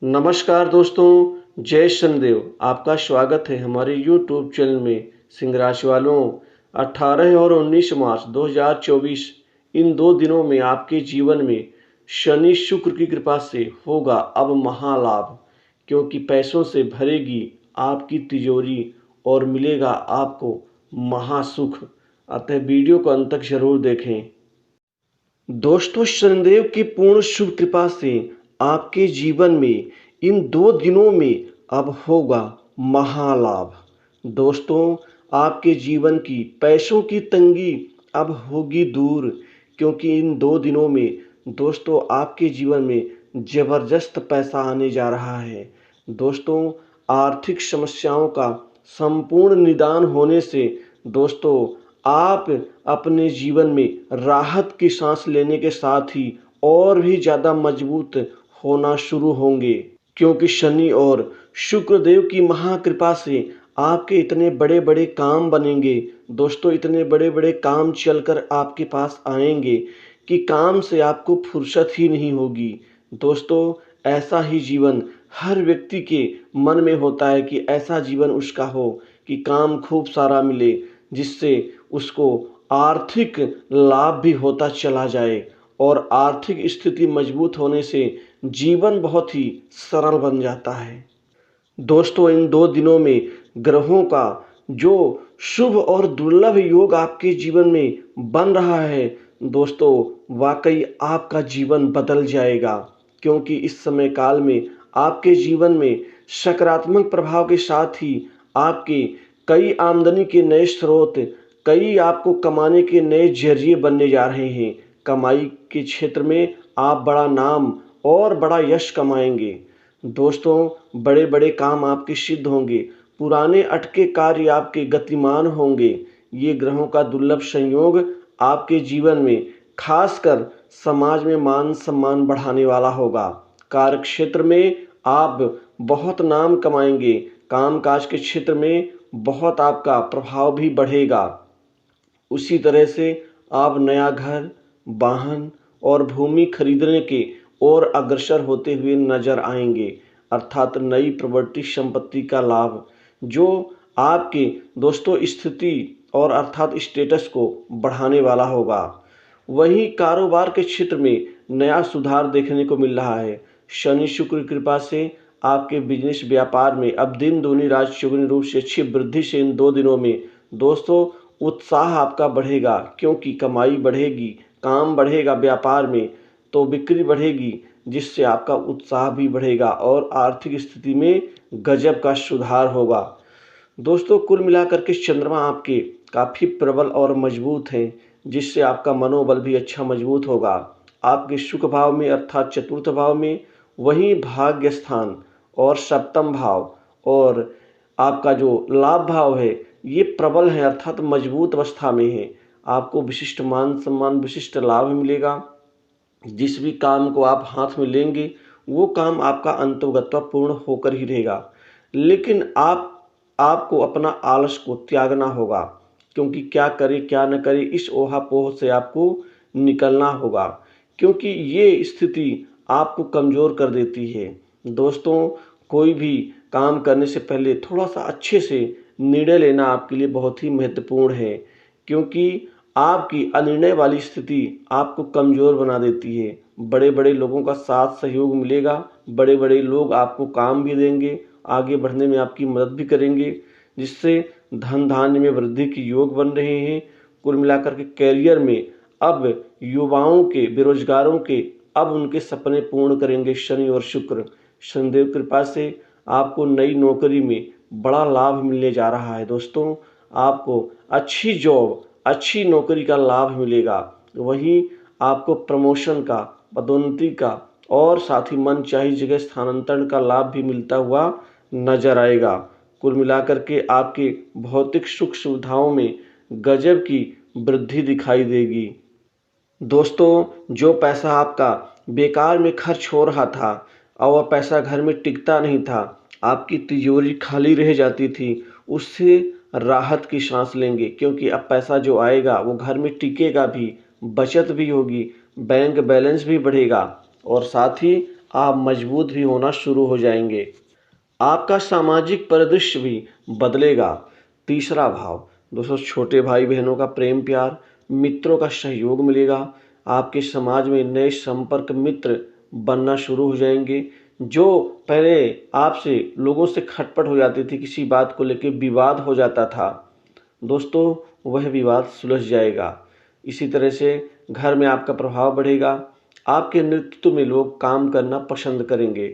नमस्कार दोस्तों, जय शनिदेव। आपका स्वागत है हमारे यूट्यूब चैनल में। सिंह राशि वालों, 18 और 19 मार्च 2024 इन 2 दिनों में आपके जीवन में शनि शुक्र की कृपा से होगा अब महालाभ, क्योंकि पैसों से भरेगी आपकी तिजोरी और मिलेगा आपको महासुख। अतः वीडियो को अंत तक जरूर देखें। दोस्तों, शनिदेव की पूर्ण शुभ कृपा से आपके जीवन में इन 2 दिनों में अब होगा महालाभ। दोस्तों, आपके जीवन की पैसों की तंगी अब होगी दूर, क्योंकि इन 2 दिनों में दोस्तों आपके जीवन में जबरदस्त पैसा आने जा रहा है। दोस्तों, आर्थिक समस्याओं का संपूर्ण निदान होने से दोस्तों आप अपने जीवन में राहत की सांस लेने के साथ ही और भी ज़्यादा मजबूत होना शुरू होंगे, क्योंकि शनि और शुक्र देव की महाकृपा से आपके इतने बड़े बड़े काम बनेंगे। दोस्तों, इतने बड़े बड़े काम चलकर आपके पास आएंगे कि काम से आपको फुर्सत ही नहीं होगी। दोस्तों, ऐसा ही जीवन हर व्यक्ति के मन में होता है कि ऐसा जीवन उसका हो कि काम खूब सारा मिले, जिससे उसको आर्थिक लाभ भी होता चला जाए और आर्थिक स्थिति मजबूत होने से जीवन बहुत ही सरल बन जाता है। दोस्तों, इन 2 दिनों में ग्रहों का जो शुभ और दुर्लभ योग आपके जीवन में बन रहा है दोस्तों, वाकई आपका जीवन बदल जाएगा, क्योंकि इस समय काल में आपके जीवन में सकारात्मक प्रभाव के साथ ही आपके कई आमदनी के नए स्रोत, कई आपको कमाने के नए जरिए बनने जा रहे हैं। कमाई के क्षेत्र में आप बड़ा नाम और बड़ा यश कमाएंगे। दोस्तों, बड़े बड़े काम आपके सिद्ध होंगे, पुराने अटके कार्य आपके गतिमान होंगे। ये ग्रहों का दुर्लभ संयोग आपके जीवन में खासकर समाज में मान सम्मान बढ़ाने वाला होगा। कार्य क्षेत्र में आप बहुत नाम कमाएंगे, कामकाज के क्षेत्र में बहुत आपका प्रभाव भी बढ़ेगा। उसी तरह से आप नया घर, वाहन और भूमि खरीदने के और अग्रसर होते हुए नजर आएंगे, अर्थात नई प्रॉपर्टी संपत्ति का लाभ, जो आपके दोस्तों स्थिति और अर्थात स्टेटस को बढ़ाने वाला होगा। वहीं कारोबार के क्षेत्र में नया सुधार देखने को मिल रहा है। शनि शुक्र की कृपा से आपके बिजनेस व्यापार में अब दिन दूनी रात चौगुनी रूप से अच्छी वृद्धि से इन 2 दिनों में दोस्तों उत्साह आपका बढ़ेगा, क्योंकि कमाई बढ़ेगी, काम बढ़ेगा व्यापार में, तो बिक्री बढ़ेगी, जिससे आपका उत्साह भी बढ़ेगा और आर्थिक स्थिति में गजब का सुधार होगा। दोस्तों, कुल मिलाकर के चंद्रमा आपके काफ़ी प्रबल और मजबूत हैं, जिससे आपका मनोबल भी अच्छा मजबूत होगा। आपके सुख भाव में अर्थात चतुर्थ भाव में, वहीं भाग्य स्थान और सप्तम भाव और आपका जो लाभ भाव है ये प्रबल है, अर्थात मजबूत अवस्था में है। आपको विशिष्ट मान सम्मान, विशिष्ट लाभ मिलेगा। जिस भी काम को आप हाथ में लेंगे वो काम आपका अंतोगत्वा पूर्ण होकर ही रहेगा। लेकिन आपको अपना आलस को त्यागना होगा, क्योंकि क्या करे क्या न करे इस ओहापोह से आपको निकलना होगा, क्योंकि ये स्थिति आपको कमज़ोर कर देती है। दोस्तों, कोई भी काम करने से पहले थोड़ा सा अच्छे से निर्णय लेना आपके लिए बहुत ही महत्वपूर्ण है, क्योंकि आपकी अनिर्णय वाली स्थिति आपको कमज़ोर बना देती है। बड़े बड़े लोगों का साथ सहयोग मिलेगा, बड़े बड़े लोग आपको काम भी देंगे, आगे बढ़ने में आपकी मदद भी करेंगे, जिससे धन धान्य में वृद्धि के योग बन रहे हैं। कुल मिलाकर के कैरियर में अब युवाओं के, बेरोजगारों के अब उनके सपने पूर्ण करेंगे शनि और शुक्र। शनिदेव कृपा से आपको नई नौकरी में बड़ा लाभ मिलने जा रहा है। दोस्तों, आपको अच्छी जॉब, अच्छी नौकरी का लाभ मिलेगा। वहीं आपको प्रमोशन का, पदोन्नति का और साथ ही मनचाही जगह स्थानांतरण का लाभ भी मिलता हुआ नजर आएगा। कुल मिलाकर के आपके भौतिक सुख सुविधाओं में गजब की वृद्धि दिखाई देगी। दोस्तों, जो पैसा आपका बेकार में खर्च हो रहा था और वह पैसा घर में टिकता नहीं था, आपकी तिजोरी खाली रह जाती थी, उससे राहत की सांस लेंगे, क्योंकि अब पैसा जो आएगा वो घर में टिकेगा भी, बचत भी होगी, बैंक बैलेंस भी बढ़ेगा और साथ ही आप मजबूत भी होना शुरू हो जाएंगे। आपका सामाजिक परिदृश्य भी बदलेगा। तीसरा भाव दोस्तों, छोटे भाई बहनों का प्रेम प्यार, मित्रों का सहयोग मिलेगा। आपके समाज में नए संपर्क मित्र बनना शुरू हो जाएंगे। जो पहले आपसे लोगों से खटपट हो जाती थी, किसी बात को लेकर विवाद हो जाता था दोस्तों, वह विवाद सुलझ जाएगा। इसी तरह से घर में आपका प्रभाव बढ़ेगा। आपके नेतृत्व में लोग काम करना पसंद करेंगे।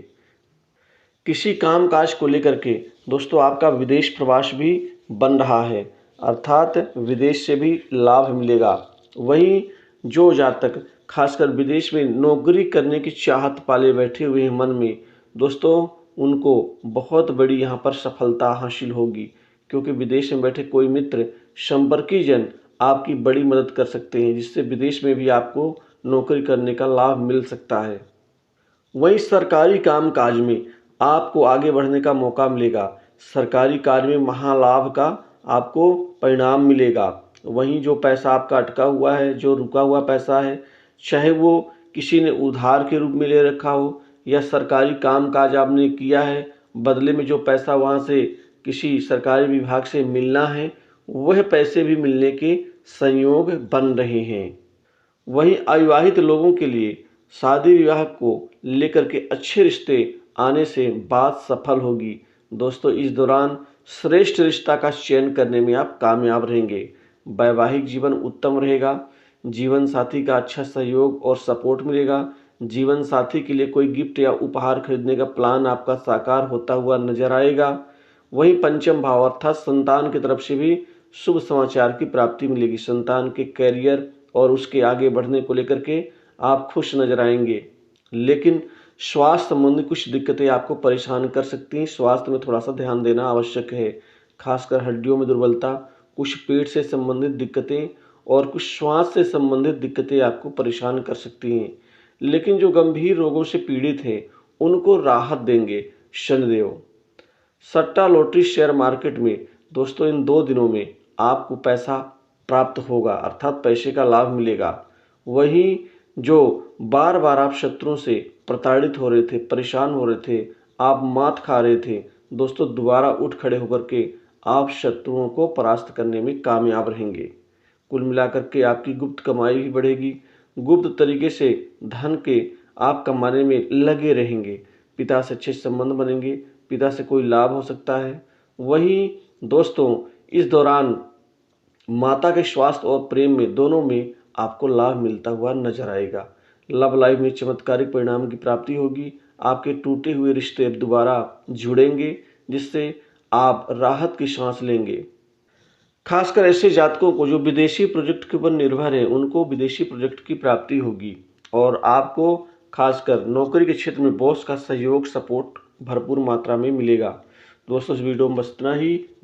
किसी काम काज को लेकर के दोस्तों आपका विदेश प्रवास भी बन रहा है, अर्थात विदेश से भी लाभ मिलेगा। वहीं जो जातक खासकर विदेश में नौकरी करने की चाहत पाले बैठे हुए हैं मन में दोस्तों, उनको बहुत बड़ी यहाँ पर सफलता हासिल होगी, क्योंकि विदेश में बैठे कोई मित्र संपर्की जन आपकी बड़ी मदद कर सकते हैं, जिससे विदेश में भी आपको नौकरी करने का लाभ मिल सकता है। वहीं सरकारी कामकाज में आपको आगे बढ़ने का मौका मिलेगा। सरकारी कार्य में महालाभ का आपको परिणाम मिलेगा। वहीं जो पैसा आपका अटका हुआ है, जो रुका हुआ पैसा है, चाहे वो किसी ने उधार के रूप में ले रखा हो या सरकारी कामकाज आपने किया है, बदले में जो पैसा वहाँ से किसी सरकारी विभाग से मिलना है, वह पैसे भी मिलने के संयोग बन रहे हैं। वहीं अविवाहित लोगों के लिए शादी विवाह को लेकर के अच्छे रिश्ते आने से बात सफल होगी। दोस्तों, इस दौरान श्रेष्ठ रिश्ता का चयन करने में आप कामयाब रहेंगे। वैवाहिक जीवन उत्तम रहेगा। जीवन साथी का अच्छा सहयोग और सपोर्ट मिलेगा। जीवन साथी के लिए कोई गिफ्ट या उपहार खरीदने का प्लान आपका साकार होता हुआ नजर आएगा। वहीं पंचम भाव अर्थात संतान की तरफ से भी शुभ समाचार की प्राप्ति मिलेगी। संतान के कैरियर और उसके आगे बढ़ने को लेकर के आप खुश नजर आएंगे। लेकिन स्वास्थ्य संबंधी कुछ दिक्कतें आपको परेशान कर सकती हैं। स्वास्थ्य में थोड़ा सा ध्यान देना आवश्यक है। खासकर हड्डियों में दुर्बलता, कुछ पेट से संबंधित दिक्कतें और कुछ श्वास से संबंधित दिक्कतें आपको परेशान कर सकती हैं। लेकिन जो गंभीर रोगों से पीड़ित हैं उनको राहत देंगे शनिदेव। सट्टा लॉटरी शेयर मार्केट में दोस्तों इन 2 दिनों में आपको पैसा प्राप्त होगा, अर्थात पैसे का लाभ मिलेगा। वहीं जो बार बार आप शत्रुओं से प्रताड़ित हो रहे थे, परेशान हो रहे थे, आप मात खा रहे थे दोस्तों, दोबारा उठ खड़े होकर के आप शत्रुओं को परास्त करने में कामयाब रहेंगे। कुल मिलाकर के आपकी गुप्त कमाई भी बढ़ेगी। गुप्त तरीके से धन के आप कमाने में लगे रहेंगे। पिता से अच्छे संबंध बनेंगे। पिता से कोई लाभ हो सकता है। वहीं दोस्तों इस दौरान माता के स्वास्थ्य और प्रेम में दोनों में आपको लाभ मिलता हुआ नजर आएगा। लव लाइफ में चमत्कारिक परिणाम की प्राप्ति होगी। आपके टूटे हुए रिश्ते अब दोबारा जुड़ेंगे, जिससे आप राहत की सांस लेंगे। खासकर ऐसे जातकों को जो विदेशी प्रोजेक्ट के ऊपर निर्भर है, उनको विदेशी प्रोजेक्ट की प्राप्ति होगी और आपको खासकर नौकरी के क्षेत्र में बॉस का सहयोग, सपोर्ट भरपूर मात्रा में मिलेगा। दोस्तों, इस वीडियो में बस इतना ही।